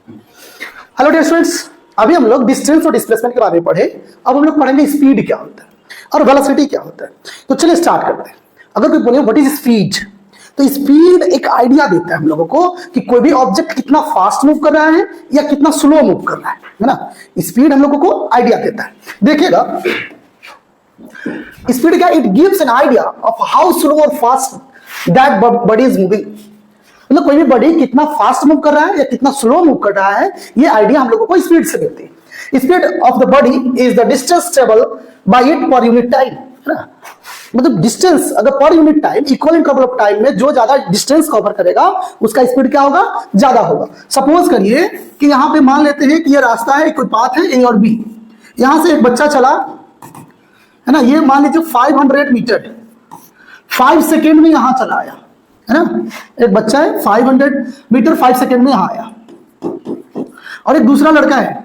Hello dear students, अभी हम लोग डिस्टेंस और डिस्प्लेसमेंट के बारे में पढ़े। अब हम लोग पढ़ेंगे स्पीड क्या होता है और वेलोसिटी क्या होता है। तो चलिए स्टार्ट करते हैं। अगर कोई बोले व्हाट इज स्पीड, तो स्पीड एक आइडिया देता है हम लोगों को कि कोई भी ऑब्जेक्ट कितना फास्ट मूव कर रहा है या कितना स्लो मूव कर रहा है ना। स्पीड हम लोगों को आइडिया देता है। देखिएगा स्पीड क्या, it gives an idea of how slow और fast that body is moving. मतलब कोई भी बॉडी कितना फास्ट मूव कर रहा है या कितना स्लो मूव कर रहा है, ये आइडिया हम लोगों को स्पीड से मिलती है। Speed of the body is the distance travel by it per unit time, है ना। मतलब डिस्टेंस अगर per unit time equal interval of time में जो ज्यादा डिस्टेंस कवर करेगा उसका स्पीड क्या होगा, ज्यादा होगा। सपोज करिए कि यहां पे मान लेते हैं कि ये रास्ता है, कोई पाथ है ए और बी। यहां से एक बच्चा चला, है ना, ये मान लीजिए 500 मीटर 5 सेकेंड में यहां चला आया, है ना। एक बच्चा है 500 मीटर 5 सेकेंड में यहां आया, और एक दूसरा लड़का है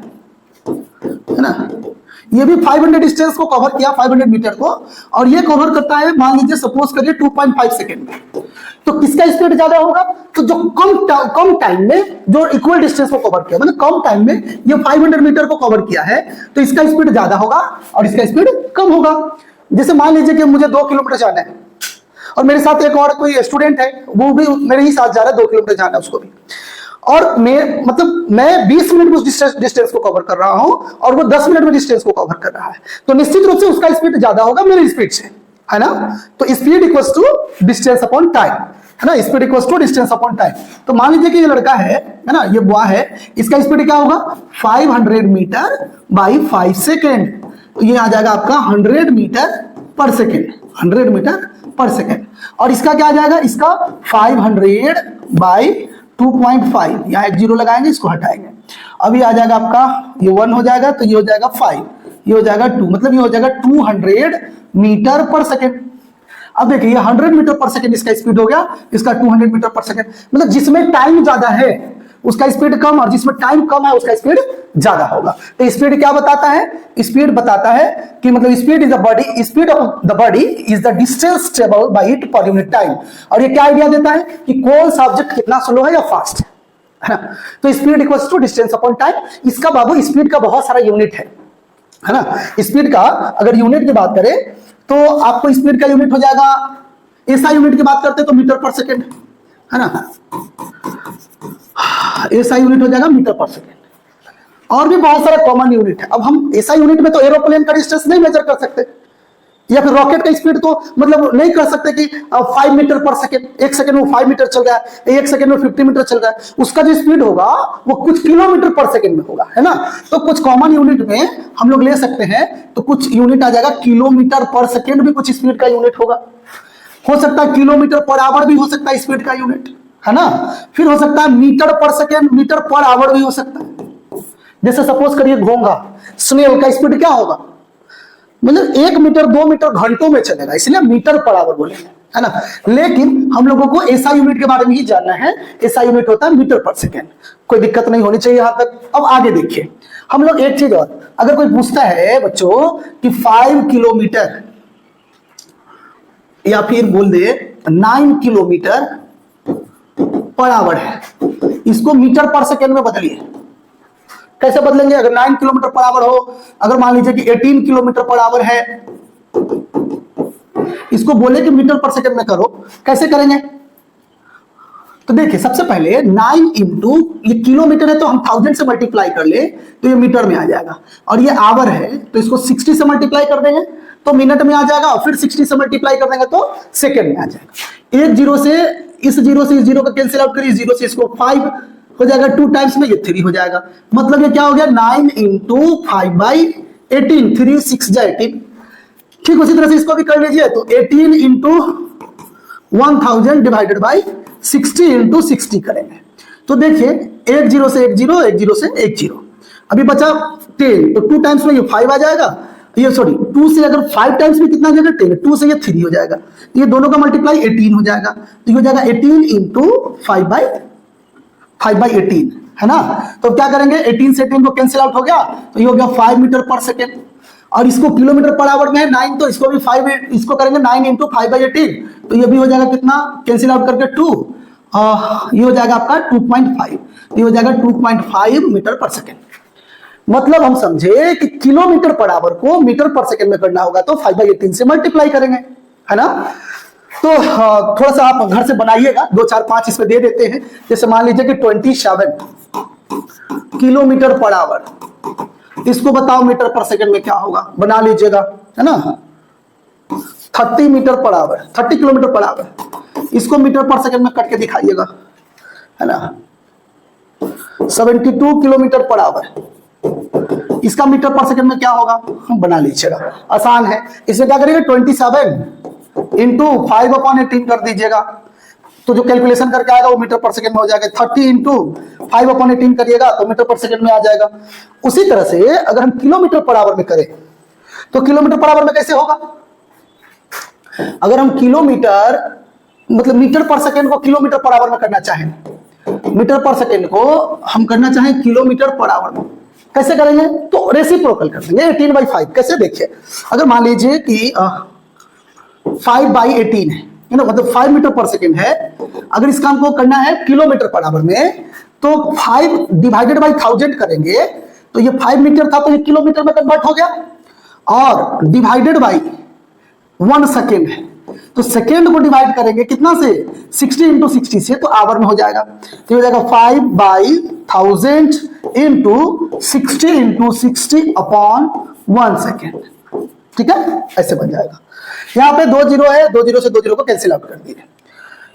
ना, ये भी 500 डिस्टेंस को कवर किया, 500 मीटर को, और ये कवर करता है मान लीजिए सपोज करिए 2.5 सेकेंड में। तो किसका स्पीड ज्यादा होगा? तो जो कम टाइम में जो इक्वल डिस्टेंस को कवर किया, मतलब कम टाइम में ये 500 मीटर को कवर किया है, तो इसका स्पीड ज्यादा होगा और इसका स्पीड कम होगा। जैसे मान लीजिए कि मुझे 2 किलोमीटर जाना है और मेरे साथ एक और कोई स्टूडेंट है, वो भी मेरे ही साथ जा रहा है, 2 किलोमीटर जाना है उसको भी, और मैं 20 मिनट में उस डिस्टेंस को कवर कर रहा हूं और वो 10 मिनट में डिस्टेंस को कवर कर रहा है। तो निश्चित रूप से उसका स्पीड ज्यादा होगा मेरी स्पीड से, है ना। तो speed equals to distance upon time, है ना। Speed equals to distance upon time. तो मान लीजिए कि ये लड़का है ना, ये बॉय है, इसका स्पीड क्या होगा 500 मीटर बाई 5 सेकेंड। तो ये आ जाएगा आपका 100 metre per second, 100 metre per second. और इसका क्या आ जाएगा, इसका 500 बाई 2.5, यहाँ एक जीरो लगाएंगे, इसको हटाएंगे, अभी आ जाएगा आपका ये 1 हो जाएगा, तो ये हो जाएगा 5, ये हो जाएगा 2, मतलब ये हो जाएगा 200 मीटर पर सेकेंड। अब देखिए 100 मीटर पर सेकेंड इसका स्पीड हो गया, इसका 200 मीटर पर सेकेंड। मतलब जिसमें टाइम ज्यादा है उसका स्पीड कम और जिसमें टाइम कम है उसका स्पीड ज्यादा होगा। तो स्पीड क्या बताता है? स्पीड बताता है कि मतलब speed is the body, speed of the body is the distance travel by it per unit time. और ये क्या आइडिया देता है कि कौन सा ऑब्जेक्ट कितना स्लो है या फास्ट है ना। तो speed equals to distance upon time. इसका बाबू स्पीड का बहुत सारा यूनिट है ना। स्पीड का अगर यूनिट की बात करें तो आपको स्पीड का यूनिट हो जाएगा, ऐसा यूनिट की बात करते हैं तो मीटर पर सेकेंड, है ना। ऐसा यूनिट हो जाएगा मीटर पर सेकेंड। और भी बहुत सारा कॉमन यूनिट है। अब हम ऐसा यूनिट में तो एरोप्लेन का डिस्टेंस नहीं मेजर कर सकते, या फिर रॉकेट का स्पीड तो मतलब नहीं कर सकते कि 5 मीटर पर सेकेंड, 1 सेकेंड में 5 मीटर चल रहा है, 1 सेकेंड में 50 मीटर चल रहा है। उसका जो स्पीड होगा वो कुछ किलोमीटर पर सेकेंड में होगा, है ना। तो कुछ कॉमन यूनिट में हम लोग ले सकते हैं, तो कुछ यूनिट आ जाएगा किलोमीटर पर सेकेंड भी कुछ स्पीड का यूनिट होगा। हो सकता है किलोमीटर पर आवर भी हो सकता है स्पीड का यूनिट, है ना। फिर हो सकता है metre per second, metre per our भी हो सकता है। जैसे सपोज करिए घोंगा, स्नेल का स्पीड क्या होगा, मतलब 1 मीटर 2 मीटर घंटों में चलेगा, इसलिए मीटर पर आवर बोलेंगे, है ना। लेकिन हम लोगों को ऐसा यूनिट के बारे में ही जानना है, ऐसा यूनिट होता है मीटर पर सेकेंड। कोई दिक्कत नहीं होनी चाहिए यहां तक। अब आगे देखिए हम लोग एक चीज और, अगर कोई पूछता है बच्चों कि 5 किलोमीटर या फिर बोल दे 9 किलोमीटर पर आवर है, इसको मीटर पर सेकेंड में बदलिए। कैसे बदलेंगे? अगर 9 किलोमीटर पर आवर हो, अगर मान लीजिए कि 18 किलोमीटर पर आवर है, इसको बोले कि मीटर पर सेकेंड में करो, कैसे करेंगे? तो देखिए सबसे पहले 9 इंटू, ये किलोमीटर है तो हम 1000 से मल्टीप्लाई कर ले तो ये मीटर में आ जाएगा, और ये आवर है तो इसको 60 से मल्टीप्लाई कर देंगे तो मिनट में आ जाएगा, और फिर 60 से मल्टीप्लाई कर देंगे तो सेकेंड में आ जाएगा। एक जीरो से इस जीरो का कैंसिल आउट करिए, 0 से इसको 5 हो जाएगा, 2 टाइम्स में ये 3 हो जाएगा। मतलब ये क्या हो गया 9 इंटू 5/18, 3 6 जा 18। ठीक उसी तरह से इसको भी कर लीजिए, तो 18 इंटू 1000 डिवाइडेड बाई 60 इंटू 60 करेंगे। तो देखिए 1 0 से 1 0, 1 0 से 1 0, अभी बचा 10, तो 2 टाइम्स में ये 5 आ जाएगा, ये सॉरी 2 से अगर 5 टाइम्स में कितना आ जाएगा 10, 2 से ये 3 हो जाएगा, ये दोनों का मल्टीप्लाई 18 हो जाएगा, तो ये हो जाएगा 18 इंटू 5/18, है ना। तो क्या करेंगे, 18 से 18 को कैंसिल आउट हो गया, तो ये हो गया 5 मीटर पर सेकेंड। और इसको किलोमीटर पर आवर में है 9, तो इसको भी 5, इसको करेंगे 9 इंटू 5/18, तो ये भी हो जाएगा कितना, कैंसिल आउट करके 2, ये हो जाएगा आपका 2.5, ये हो जाएगा 2.5 मीटर पर सेकेंड। मतलब हम समझे कि किलोमीटर पर आवर को मीटर पर सेकेंड में करना होगा तो 5/18 से मल्टीप्लाई करेंगे, है ना। तो थोड़ा सा आप घर से बनाइएगा, 2 4 5 इसमें दे देते हैं। जैसे मान लीजिए कि 27 किलोमीटर पर आवर, इसको बताओ मीटर पर सेकेंड में क्या होगा, बना लीजिएगा, है ना। 30 metre per hour, 30 kilometre per hour, इसको मीटर पर सेकेंड में कट के दिखाइएगा, है ना। 72 किलोमीटर पर आवर, इसका मीटर पर सेकेंड में क्या होगा, हम बना लीजिएगा, आसान है। इसमें क्या करिएगा, 27 इंटू 5/18 कर दीजिएगा, तो जो कैलकुलेशन करके आएगा वो मीटर पर सेकेंड में हो जाएगा। 30 इंटू 5/18 करिएगा तो मीटर पर सेकेंड में आ जाएगा। उसी तरह से अगर हम किलोमीटर पर आवर में करें तो किलोमीटर पर आवर में कैसे होगा, अगर हम किलोमीटर मतलब मीटर पर सेकेंड को किलोमीटर पर आवर में करना चाहें, मीटर पर सेकेंड को हम करना चाहें किलोमीटर पर आवर में, कैसे करेंगे, तो रेसिप्रोकल कर देंगे 18/5। कैसे, देखिए अगर मान लीजिए कि 5/18 है ना, मतलब 5 मीटर पर सेकेंड है, अगर इस काम को करना है किलोमीटर पर आवर में तो 5 डिवाइडेड बाई 1000 करेंगे तो ये 5 मीटर था तो ये किलोमीटर में कन्वर्ट हो गया, और डिवाइडेड बाई 1 सेकेंड है तो सेकेंड को डिवाइड करेंगे कितना से, 60 इंटू 60 से, तो आवर में हो जाएगा। तो हो जाएगा 5/1000 इंटू 60 इंटू 60/1 सेकेंड, ठीक है, ऐसे बन जाएगा। यहाँ पे 2 0 है, 2 0 से 2 0 को कैंसिल आउट कर दिए,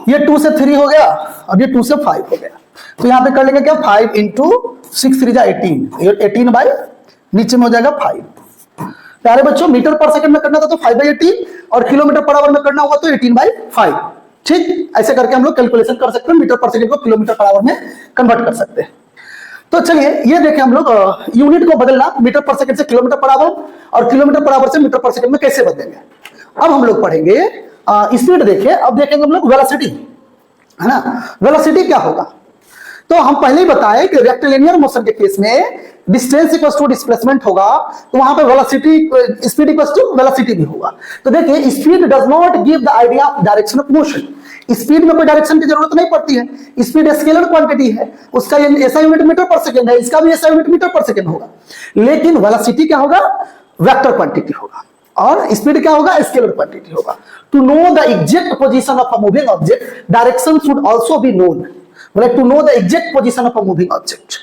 ये 2 से 3 हो गया, अब ये 2 से 5 हो गया, तो यहाँ पे कर लेंगे क्या, 5 इंटू 6 3 18, 18 बाई नीचे में हो जाएगा 5। प्यारे बच्चों, मीटर पर सेकंड में करना था तो 5/18 और किलोमीटर पर आवर में करना होगा तो 18/5, ठीक। ऐसे करके हम लोग कैलकुलेशन कर सकते हैं, मीटर पर सेकंड को किलोमीटर पर आवर में कन्वर्ट कर सकते हैं। तो चलिए ये देखें हम लोग यूनिट को बदलना, मीटर पर सेकंड से किलोमीटर पर आवर और किलोमीटर पर आवर से मीटर पर सेकंड में कैसे बदलेंगे। अब हम लोग पढ़ेंगे स्पीड, देखिए अब देखेंगे हम लोग वेलोसिटी, है ना। वेलोसिटी क्या होगा, तो हम पहले ही बताए कि रेक्टिलिनियर मोशन के केस में डिस्टेंस इक्वल्स टू डिस्प्लेसमेंट होगा, तो वहां पे velocity, speed equals to velocity भी होगा। तो देखिए speed does not give the idea of direction of motion, speed में कोई डायरेक्शन की जरूरत नहीं पड़ती है, स्पीड स्केलर क्वांटिटी है, उसका ऐसा यूनिट मीटर पर सेकंड है, इसका भी ऐसा यूनिट मीटर पर सेकंड होगा। लेकिन वेलोसिटी क्या होगा, वेक्टर क्वांटिटी होगा, और स्पीड क्या होगा, स्केलर क्वांटिटी होगा। To know the exact position of a moving object, direction should also be known, मतलब to know the exact position of a moving object,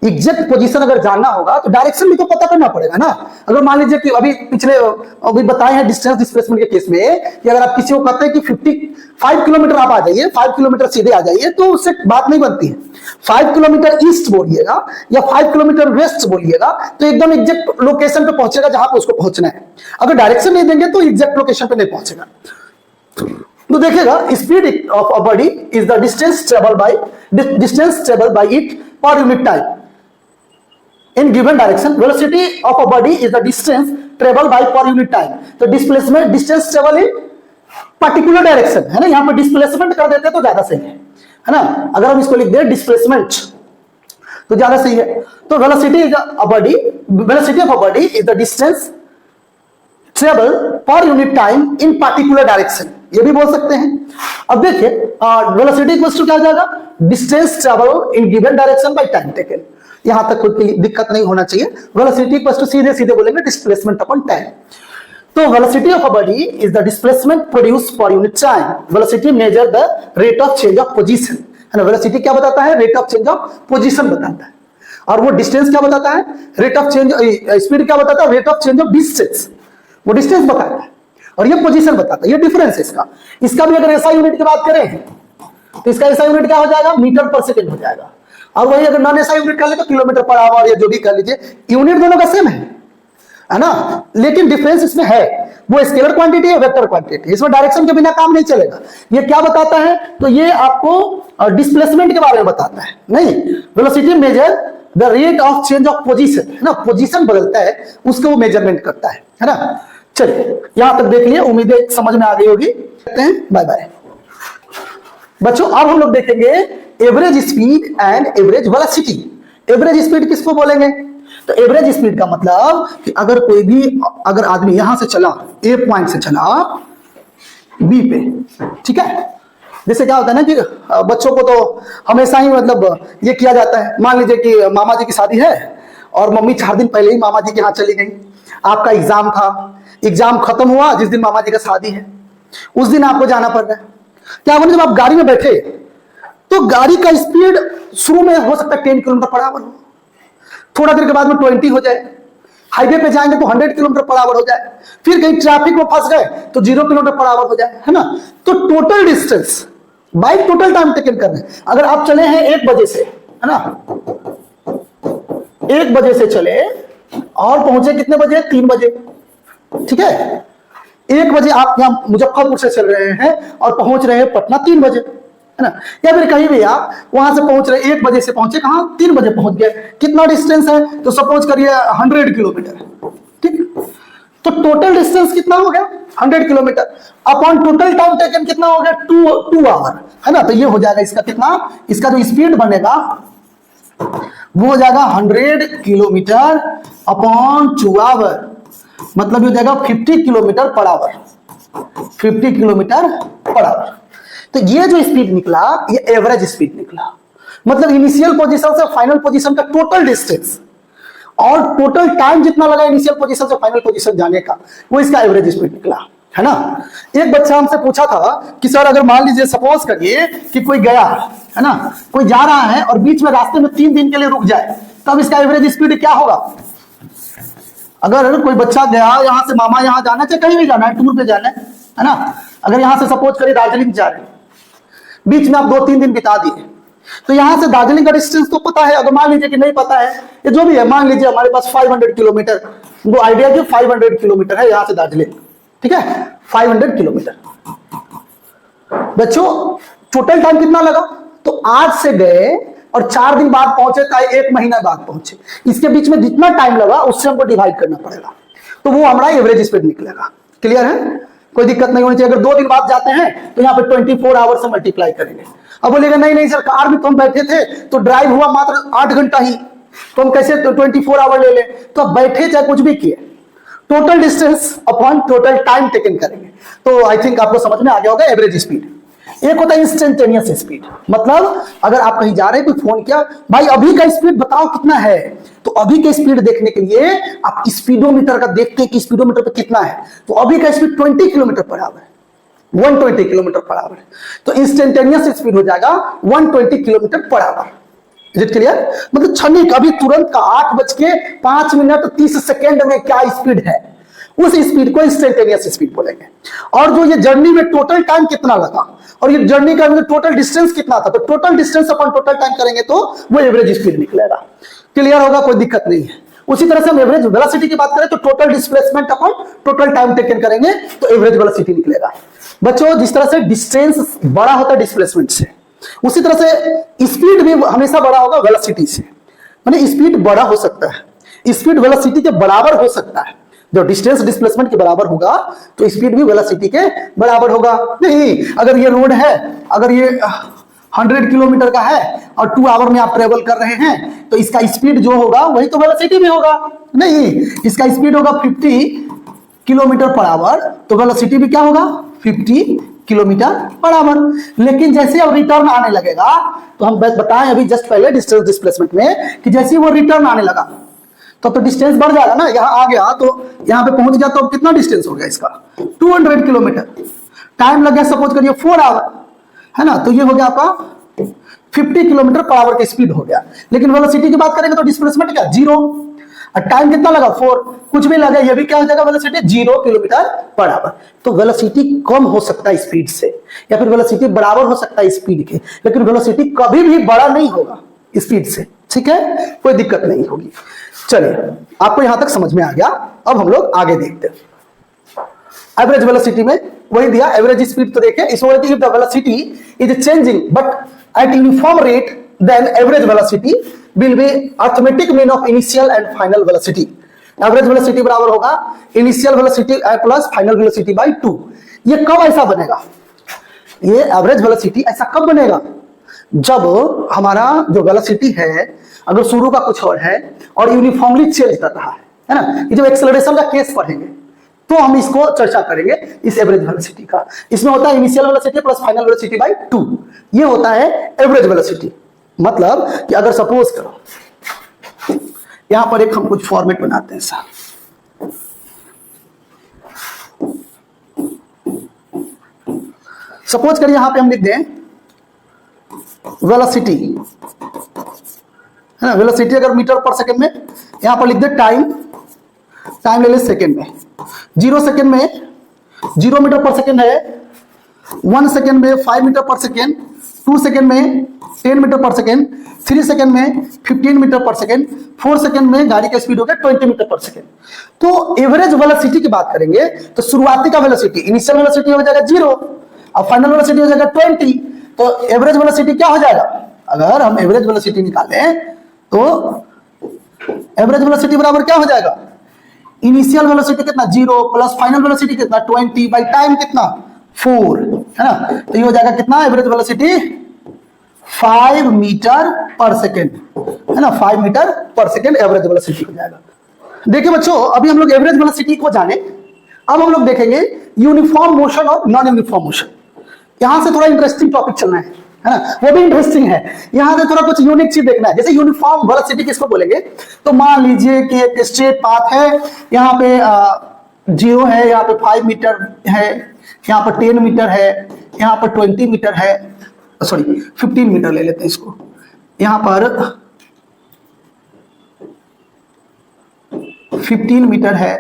exact position अगर जानना होगा तो डायरेक्शन भी तो पता करना पड़ेगा ना। अगर मान लीजिए कि अभी बताए हैं डिस्टेंस डिस्प्लेसमेंट के केस में कि अगर आप किसी को कहते हैं कि 55 किलोमीटर आप आ जाइए, 5 किलोमीटर सीधे आ जाइए, तो उससे बात नहीं बनती है। 5 किलोमीटर ईस्ट बोलिएगा या 5 किलोमीटर वेस्ट बोलिएगा तो एकदम एग्जैक्ट लोकेशन पे पहुंचेगा जहां पे उसको पहुंचना है। अगर डायरेक्शन नहीं देंगे तो एग्जैक्ट लोकेशन पे नहीं पहुंचेगा। तो देखिएगा, speed of a body is the distance travel by it per unit time in given direction. Velocity of a body is the distance travel by per unit time. तो displacement, distance travel in particular direction, है ना। यहाँ पर displacement कर देते तो ज्यादा सही है ना। अगर हम इसको लिख दे displacement तो ज्यादा सही है। तो velocity is a body, velocity of a body is the distance travel per unit time in particular direction, ये भी बोल सकते हैं। अब देखिए वेलोसिटी इक्वल्स टू क्या हो जाएगा, distance travel in given direction by time taken, यहां तक कोई दिक्कत नहीं होना चाहिए। वेलोसिटी इक्वल्स टू सीधे सीधे बोलेंगे डिस्प्लेसमेंट अपॉन टाइम। तो velocity of a body is the displacement produced per unit time. Velocity measure the rate of change of position, है ना। वेलोसिटी क्या बताता है, rate of change of position बताता है, और वो डिस्टेंस क्या बताता है, रेट ऑफ चेंज, स्पीड क्या बताता है, rate of change of distance, वो डिस्टेंस बताता है, और ये पोजीशन बताता है, ये डिफरेंस है इसका। इसका भी अगर ऐसा यूनिट की बात करें तो इसका ऐसा यूनिट क्या हो जाएगा, मीटर पर सेकंड हो जाएगा, और वही अगर नॉन ऐसा यूनिट कर ले तो किलोमीटर पर आवर या जो भी कर लीजिए, यूनिट दोनों का सेम है ना। लेकिन डिफरेंस इसमें है, वो स्केलर क्वांटिटी है, वेक्टर क्वांटिटी, इसमें डायरेक्शन के बिना काम नहीं चलेगा। ये क्या बताता है, तो ये आपको डिस्प्लेसमेंट के बारे में बताता है, नहीं। Velocity measure the rate of change of position, है ना, पोजीशन बदलता है उसको वो मेजरमेंट करता है ना। चलिए यहां तक देख लिए, उम्मीद है समझ में आ गई होगी। बाय बाय बच्चों। अब हम लोग देखेंगे average speed and average velocity. Average speed किसको बोलेंगे, तो एवरेज स्पीड का मतलब कि अगर कोई भी, अगर आदमी यहां से चला, ए पॉइंट से चला बी पे, ठीक है, जैसे क्या होता है ना कि बच्चों को तो हमेशा ही मतलब ये किया जाता है, मान लीजिए कि मामा जी की शादी है और मम्मी 4 दिन पहले ही मामा जी के यहाँ चली गई, आपका एग्जाम था, एग्जाम खत्म हुआ जिस दिन मामा जी का शादी है उस दिन आपको जाना पड़ रहा है। क्या बोले, जब आप गाड़ी में बैठे तो गाड़ी का स्पीड शुरू में हो सकता है 10 किलोमीटर पर आवर हो, थोड़ा देर के बाद में 20 हो जाए, हाईवे पे जाएंगे तो 100 किलोमीटर पर आवर हो जाए, फिर कहीं ट्रैफिक में फंस गए तो 0 किलोमीटर पर आवर हो जाए, है ना। तो total distance bike total time taken कर रहे हैं। अगर आप चले हैं 1 बजे से, है ना, 1 बजे से चले और पहुंचे कितने बजे, 3 बजे, ठीक है। 1 बजे आप यहां मुजफ्फरपुर से चल रहे हैं और पहुंच रहे हैं पटना 3 बजे, है ना। या फिर कहीं भी आप वहां से पहुंच रहे, 1 बजे से पहुंचे कहां, 3 बजे पहुंच गए, कितना डिस्टेंस है, तो सपोज करिए 100 किलोमीटर, ठीक। तो टोटल डिस्टेंस कितना हो गया, 100 kilometre upon total time taken कितना हो गया, 2 आवर, है ना। तो ये हो जाएगा इसका कितना, इसका जो स्पीड बनेगा वो हो जाएगा 100 किलोमीटर अपॉन 2 आवर, मतलब ये हो जाएगा 50 kilometre per our, 50 kilometre per our. तो ये जो स्पीड निकला ये एवरेज स्पीड निकला, मतलब इनिशियल पोजीशन से फाइनल पोजीशन का टोटल डिस्टेंस और टोटल टाइम जितना लगा इनिशियल पोजीशन से फाइनल पोजीशन जाने का, वो इसका एवरेज स्पीड निकला, है ना। एक बच्चा हमसे पूछा था कि सर अगर मान लीजिए सपोज करिए कि कोई गया, है ना, कोई जा रहा है और बीच में रास्ते में 3 दिन के लिए रुक जाए, तब इसका एवरेज स्पीड क्या होगा। अगर कोई बच्चा गया यहां से, मामा यहां जाना चाहे कहीं भी जाना है, टूर पे जाना है ना, अगर यहां से सपोज करिए दार्जिलिंग जा रहे हैं, बीच में आप 2-3 दिन बिता दिए, तो यहां से दार्जिलिंग का डिस्टेंस तो पता है, अगर मान लीजिए कि नहीं पता है, ये जो भी है, मान लीजिए हमारे पास 500 किलोमीटर, वो आइडिया कि 500 किलोमीटर है यहां से दार्जिलिंग, ठीक है, 500 किलोमीटर। बच्चों टोटल टाइम कितना लगा, तो आज से गए और 4 दिन बाद पहुंचे, चाहे 1 महीना बाद पहुंचे, इसके बीच में जितना टाइम लगा उससे हमको डिवाइड करना पड़ेगा, तो वो हमारा एवरेज स्पीड निकलेगा। क्लियर है, कोई दिक्कत नहीं होनी चाहिए। अगर 2 दिन बाद जाते हैं तो यहाँ पे 24 आवर से मल्टीप्लाई करेंगे। अब बोलेगा नहीं नहीं सर, कार में तो हम बैठे थे तो ड्राइव हुआ मात्र 8 घंटा ही, तो हम कैसे 24 आवर ले लें, तो अब बैठे चाहे कुछ भी किए, total distance upon total time taken करेंगे। तो आई थिंक आपको समझ में आ गया होगा एवरेज स्पीड। एक होता है इंस्टेंटेनियस स्पीड, मतलब अगर आप कहीं जा रहे हैं, कोई फोन किया, भाई अभी का स्पीड बताओ कितना है, तो अभी का स्पीड देखने के लिए आप स्पीडोमीटर का देखते हैं कि स्पीडोमीटर पे कितना है, तो अभी का स्पीड 20 किलोमीटर पर आवर है, 120 किलोमीटर पर आवर, तो इंस्टेंटेनियस स्पीड हो जाएगा 120 kilometre per our. Is it clear, मतलब क्षणिक, अभी तुरंत का 8:30 में क्या स्पीड है, उस स्पीड को इंस्टेंटेनियस स्पीड बोलेंगे। और जो ये जर्नी में टोटल टाइम कितना लगा और ये जर्नी का टोटल डिस्टेंस कितना था, तो टोटल डिस्टेंस अपन टोटल टाइम करेंगे तो वो एवरेज स्पीड निकलेगा। क्लियर होगा, कोई दिक्कत नहीं है। उसी तरह से हम एवरेज वेलोसिटी की बात करें तो टोटल डिस्प्लेसमेंट अपन टोटल टाइम टेकन करेंगे तो एवरेज वेलोसिटी निकलेगा। बच्चों जिस तरह से डिस्टेंस बड़ा होता है डिस्प्लेसमेंट से, उसी तरह से स्पीड भी हमेशा बड़ा होगा वेलोसिटी से, माने स्पीड बड़ा हो सकता है, स्पीड वेलोसिटी के बराबर हो सकता है। जो डिस्टेंस डिस्प्लेसमेंट के बराबर होगा तो स्पीड भी वेलोसिटी के बराबर होगा। नहीं, अगर ये रोड है, अगर ये 100 किलोमीटर का है और 2 आवर में आप ट्रेवल कर रहे हैं, तो इसका स्पीड जो होगा वही तो वेलोसिटी भी होगा। नहीं, इसका स्पीड होगा 50 किलोमीटर पर आवर, तो वेलोसिटी भी क्या होगा 50 किलोमीटर पर आवर। लेकिन जैसे अब रिटर्न आने लगेगा, तो हम बताएं अभी जस्ट पहले डिस्टेंस डिस्प्लेसमेंट में कि जैसे वो रिटर्न आने लगा तो डिस्टेंस बढ़ जाएगा ना, यहां आ गया तो यहां पे पहुंच गया, तो कितना डिस्टेंस हो गया इसका 200 किलोमीटर, टाइम लग गया सपोज करिए 4 आवर, है ना, तो ये हो गया आपका 50 किलोमीटर पर आवर की स्पीड हो गया। लेकिन वेलोसिटी की बात करेंगे तो डिस्प्लेसमेंट क्या 0, और टाइम कितना लगा 4, कुछ भी लगा, ये भी क्या हो जाएगा वेलोसिटी 0 किलोमीटर पर आवर। तो वेलोसिटी कम हो सकता है स्पीड से, या फिर वेलोसिटी बराबर हो सकता है स्पीड के, लेकिन वेलोसिटी कभी भी बड़ा नहीं होगा स्पीड से, ठीक है, कोई दिक्कत नहीं होगी। चलिए, आपको यहां तक समझ में आ गया। अब हम लोग आगे देखते हैं। एवरेज वेलोसिटी में वही दिया, एवरेज स्पीड तो देखिए, इस if the velocity is changing but at uniform rate, then average velocity will be arithmetic mean of initial and final velocity. Average velocity बराबर होगा initial velocity plus final velocity by 2। ये कब ऐसा बनेगा, ये एवरेज वेलोसिटी ऐसा कब बनेगा, जब हमारा जो वेलोसिटी है अगर शुरू का कुछ और है और यूनिफॉर्मली चेंज कर रहा है ना। ये जब एक्सेलरेशन का केस पढ़ेंगे, तो हम इसको चर्चा करेंगे इस एवरेज वेलोसिटी का। इसमें होता है initial velocity plus final velocity by 2, ये होता है एवरेज वेलोसिटी। मतलब कि अगर सपोज करो यहां पर एक हम कुछ फॉर्मेट बनाते हैं सर, सपोज करिए यहां पे हम लिख दें वेलोसिटी, है ना, वेलोसिटी अगर मीटर पर सेकंड में, यहां पर लिख दे टाइम, टाइम ले ले सेकंड में, 0 सेकंड में 0 मीटर पर सेकंड है, 1 सेकंड में 5 मीटर पर सेकंड, 2 सेकंड में 10 मीटर पर सेकंड, 3 सेकंड में 15 मीटर पर सेकंड, 4 सेकंड में गाड़ी का स्पीड हो गया 20 मीटर पर सेकंड। तो एवरेज वेलोसिटी की बात करेंगे तो शुरुआती का वेलोसिटी, इनिशियल वेलोसिटी हो जाएगा 0 और फाइनल वेलोसिटी हो जाएगा 20, तो एवरेज वेलोसिटी क्या हो जाएगा? अगर हम एवरेज वेलोसिटी निकालें तो एवरेज वेलोसिटी बराबर क्या हो जाएगा? इनिशियल वेलोसिटी कितना 0 प्लस फाइनल वेलोसिटी कितना 20 बाई टाइम कितना 4, है ना, तो ये हो जाएगा कितना average velocity 5 metre per second, है ना, 5 metre per second average velocity हो जाएगा। देखिए बच्चों, अभी हम लोग एवरेज वेलोसिटी को जाने, अब हम लोग देखेंगे यूनिफॉर्म मोशन और नॉन यूनिफॉर्म मोशन। यहां से थोड़ा इंटरेस्टिंग टॉपिक चलना है ना, वो भी इंटरेस्टिंग है। यहां से थोड़ा कुछ यूनिक चीज देखना है। जैसे यूनिफॉर्म वेलोसिटी किसको बोलेंगे? तो मान लीजिए कि एक स्ट्रेट पाथ है, यहाँ पे 0 है, यहाँ पे 5 मीटर है, यहाँ पर 10 मीटर है, यहाँ पर 20 मीटर है, सॉरी 15 मीटर ले लेते हैं इसको, यहाँ पर 15 मीटर है,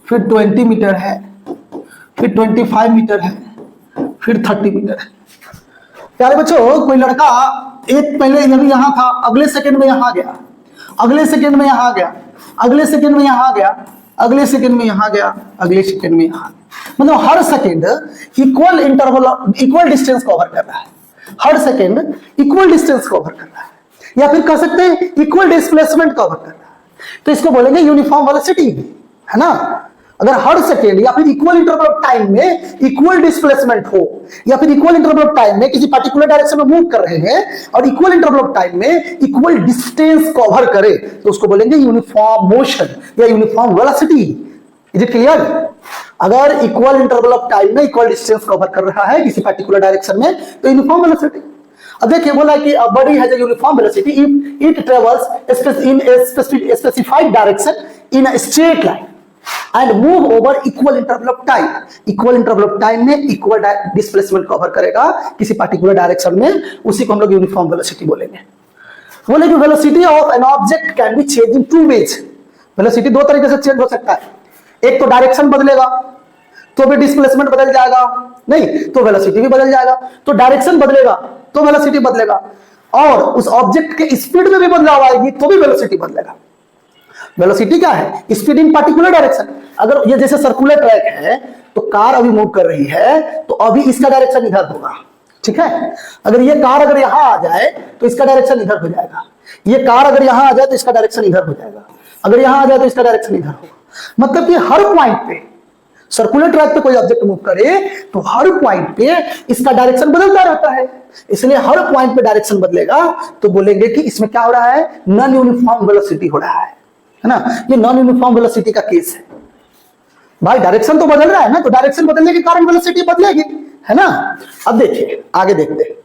फिर 20 मीटर है, फिर 25 मीटर है, फिर 30 मीटर है। प्यारे बच्चों, कोई लड़का एक पहले अभी यहां था, अगले सेकंड में यहां गया, अगले सेकंड में यहां गया, अगले सेकंड में यहां गया, अगले सेकंड में यहां गया, अगले सेकंड में यहां, मतलब हर second equal interval, equal distance cover कर रहा है, हर सेकंड इक्वल डिस्टेंस कवर कर रहा है, या फिर कह सकते हैं इक्वल डिस्प्लेसमेंट कवर कर रहा है। तो इसको बोलेंगे यूनिफॉर्म वेलोसिटी, है ना। अगर हर सेकेंड या फिर इक्वल इंटरवल ऑफ टाइम में इक्वल डिस्प्लेसमेंट हो, या फिर इक्वल इंटरवल ऑफ टाइम में किसी पर्टिकुलर डायरेक्शन में मूव कर रहे हैं और इक्वल इंटरवल ऑफ टाइम में इक्वल डिस्टेंस कवर करे, तो उसको बोलेंगे यूनिफॉर्म मोशन या uniform velocity. Is it clear? अगर इक्वल इंटरवल ऑफ टाइम में इक्वल डिस्टेंस कवर कर रहा है किसी पर्टिकुलर डायरेक्शन में, तो यूनिफॉर्म वेलोसिटी। अब देखिए, बोला कि a body has a uniform velocity if it travels in a specified direction in a straight line and move over equal interval of time. Equal interval of time में equal displacement cover करेगा किसी particular direction में, उसी को हम लोग uniform velocity बोलेंगे। बोले कि velocity of an object can be changed in two ways. Velocity दो तरीके से चेंज हो सकता है, एक तो डायरेक्शन बदलेगा तो भी डिस्प्लेसमेंट बदल जाएगा, नहीं तो वेलोसिटी भी बदल जाएगा। तो डायरेक्शन बदलेगा तो वेलोसिटी बदलेगा, और उस ऑब्जेक्ट के स्पीड में भी बदलाव आएगी तो भी वेलोसिटी बदलेगा। वेलोसिटी क्या है? Speed in particular direction. अगर ये जैसे सर्कुलर ट्रैक है तो कार अभी मूव कर रही है, तो अभी इसका डायरेक्शन इधर होगा, ठीक है। अगर ये कार अगर यहां आ जाए तो इसका डायरेक्शन इधर हो जाएगा, ये कार अगर यहां आ जाए तो इसका डायरेक्शन इधर हो जाएगा, अगर यहां आ जाए तो इसका डायरेक्शन इधर होगा। मतलब कि हर पॉइंट पे, सर्कुलर ट्रैक पे कोई ऑब्जेक्ट मूव करे तो हर पॉइंट पे इसका डायरेक्शन बदलता रहता है, इसलिए हर पॉइंट पे डायरेक्शन बदलेगा, तो बोलेंगे कि इसमें क्या हो रहा है? नॉन यूनिफॉर्म वेलोसिटी हो रहा है ना। ये नॉन यूनिफॉर्म वेलोसिटी का केस है। भाई डायरेक्शन तो बदल रहा है ना, तो डायरेक्शन बदलने के कारण वेलोसिटी बदलेगी, है ना। अब देखिए आगे देखते हैं,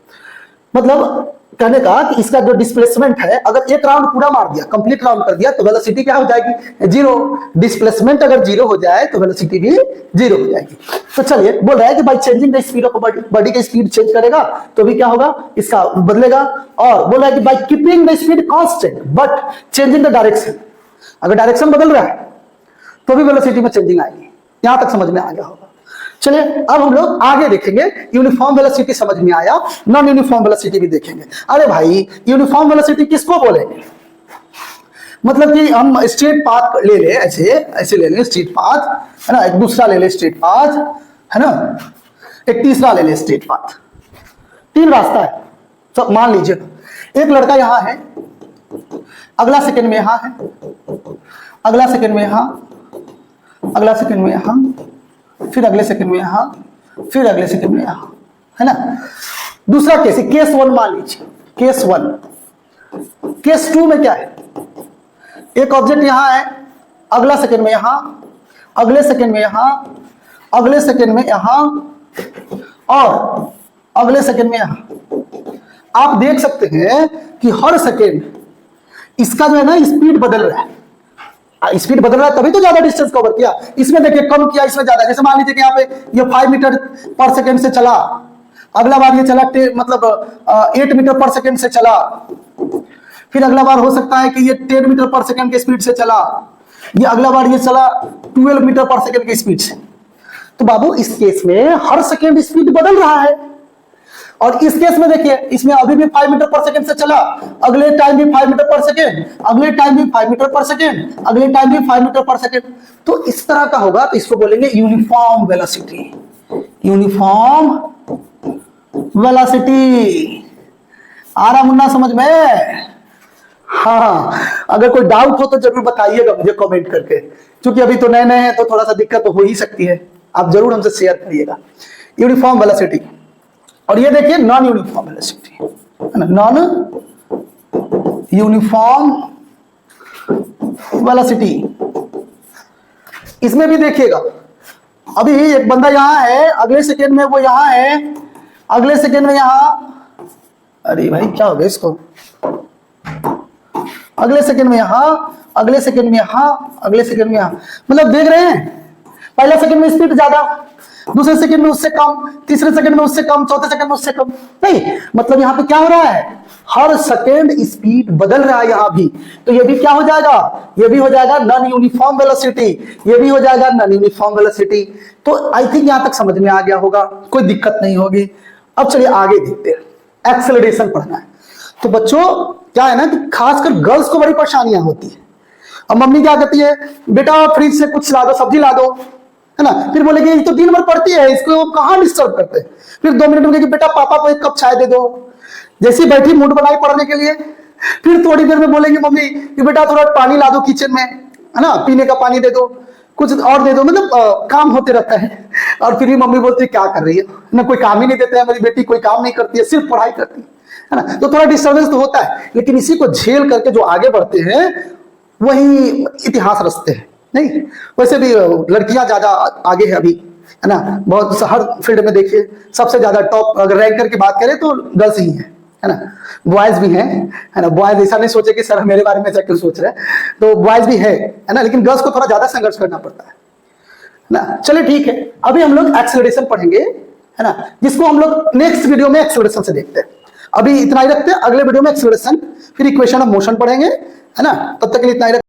मतलब कहने का कि इसका जो डिस्प्लेसमेंट है, अगर एक राउंड पूरा मार दिया, कंप्लीट राउंड कर दिया, तो वेलोसिटी क्या हो जाएगी? 0। डिस्प्लेसमेंट अगर 0 हो जाए तो वेलोसिटी भी 0 हो जाएगी। तो चलिए, बोल रहा है कि by changing the speed of body का स्पीड चेंज करेगा तो भी क्या होगा? इसका बदलेगा। और बोल रहा है कि by keeping the speed constant but changing the direction, अगर डायरेक्शन बदल रहा है तो भी वेलोसिटी में चेंजिंग आएगी। यहां तक समझ में आ गया होगा। चलिए अब हम लोग आगे देखेंगे, यूनिफॉर्म वेलोसिटी समझ में आया, नॉन यूनिफॉर्म वेलोसिटी भी देखेंगे। अरे भाई, यूनिफॉर्म वेलोसिटी किसको बोलेंगे? मतलब कि हम स्ट्रेट पाथ ले ले, ऐसे ले ले स्ट्रेट पाथ, है ना, एक दूसरा ले ले स्ट्रेट पाथ, है ना, एक तीसरा ले ले स्ट्रेट पाथ। 3 रास्ता है। तो मान लीजिए एक लड़का यहां है, अगला सेकंड में यहां है, अगला सेकंड में यहां, अगला सेकंड में यहां, फिर अगले सेकंड में यहां, फिर अगले सेकंड में यहां, है ना। दूसरा केस, केस 1 मान लीजिए, केस 1। केस 2 में क्या है? एक ऑब्जेक्ट यहां है, अगला सेकंड में यहां, अगले सेकंड में यहां, अगले सेकंड में यहां, और अगले सेकंड में यहां। आप देख सकते हैं कि हर सेकंड इसका जो है ना स्पीड बदल रहा है। स्पीड बदल रहा है तभी तो ज्यादा डिस्टेंस कवर किया। इसमें देखिए कम किया, इसमें ज्यादा। जैसे मान लीजिए कि यहाँ पे ये 5 मीटर पर सेकंड से चला, अगला बार ये चला 8 मीटर पर सेकंड से चला, फिर अगला बार हो सकता है कि ये 10 मीटर पर सेकंड की स्पीड से चला, ये अगला बार ये चला 12 मीटर पर सेकंड की स्पीड से। तो बाबू इस केस में हर सेकंड स्पीड बदल रहा है। और इस केस में देखिए, इसमें अभी भी 5 मीटर पर सेकंड से चला, अगले टाइम भी 5 मीटर पर सेकंड, अगले टाइम भी 5 मीटर पर सेकंड, अगले टाइम भी 5 मीटर पर सेकंड। तो इस तरह का होगा तो इसको बोलेंगे यूनिफॉर्म वेलोसिटी। Uniform velocity. आ रहा मुन्ना समझ में? हाँ, अगर कोई डाउट हो तो जरूर बताइएगा मुझे कमेंट करके, क्योंकि अभी तो नए नए हैं तो थोड़ा सा दिक्कत तो हो ही सकती है। आप जरूर हमसे शेयर करिएगा। Uniform velocity. और ये देखिए नॉन यूनिफॉर्म वेलोसिटी, है ना, नॉन यूनिफॉर्म वेलोसिटी। इसमें भी देखिएगा, अभी एक बंदा यहां है, अगले सेकेंड में वो यहां है, अगले सेकेंड में यहां, अरे भाई क्या हो गया इसको, अगले सेकेंड में यहां, अगले सेकेंड में यहां, अगले सेकेंड में यहां। मतलब देख रहे हैं, पहला सेकेंड में स्पीड ज्यादा, दूसरे सेकंड में उससे कम, तीसरे सेकंड में उससे कम, चौथे सेकंड में उससे कम। नहीं, मतलब यहां पे क्या हो रहा है, हर सेकंड स्पीड बदल रहा है यहां भी। तो ये भी क्या हो जाएगा, ये भी हो जाएगा नॉन यूनिफॉर्म वेलोसिटी, ये भी हो जाएगा नॉन यूनिफॉर्म वेलोसिटी। तो आई थिंक यहां तक समझ में आ गया होगा, कोई दिक्कत नहीं होगी। अब चलिए आगे देखते हैं, एक्सेलरेशन पढ़ना है। तो बच्चों क्या है ना कि खासकर गर्ल्स को बड़ी परेशानियां होती है। अब मम्मी क्या कहती है, बेटा फ्रिज से कुछ ला दो, सब्जी ला दो, है ना। फिर बोलेगी ये तो दिन भर पढ़ती है, इसको कहां डिस्टर्ब करते हैं। फिर 2 मिनट में कहेगी बेटा पापा को 1 कप चाय दे दो। जैसी बैठी मूड बनाई पढ़ने के लिए, फिर थोड़ी देर में बोलेंगे मम्मी कि बेटा थोड़ा पानी ला दो किचन में, है ना, पीने का पानी दे दो, कुछ और दे दो। मतलब काम होते रहता है। और फिर भी मम्मी बोलती है क्या कर रही है ना, कोई काम ही नहीं देते हैं, मेरी बेटी कोई काम नहीं करती है, सिर्फ पढ़ाई करती है ना। तो थोड़ा डिस्टर्बेंस तो होता है, लेकिन इसी को झेल करके जो आगे बढ़ते हैं वही इतिहास रचते हैं। नहीं, वैसे भी लड़कियां ज्यादा आगे है अभी, है ना। बहुत हर फील्ड में देखिए सबसे ज्यादा टॉप, अगर रैंकर की बात करें तो गर्ल्स ही है ना। बॉयज भी हैं, है ना। बॉयज ऐसा नहीं सोचे कि सर मेरे बारे में ऐसा क्यों सोच रहे हैं, तो बॉयज भी है ना, लेकिन गर्ल्स को थोड़ा ज्यादा संघर्ष करना पड़ता है ना। चलिए ठीक है, अभी हम लोग एक्सेलरेशन पढ़ेंगे, है ना, जिसको हम लोग नेक्स्ट वीडियो में एक्सेलरेशन से देखते हैं। अभी इतना ही रखते हैं, अगले वीडियो में एक्सेलरेशन, फिर इक्वेशन ऑफ मोशन पढ़ेंगे, है ना। तब तक के लिए इतना ही।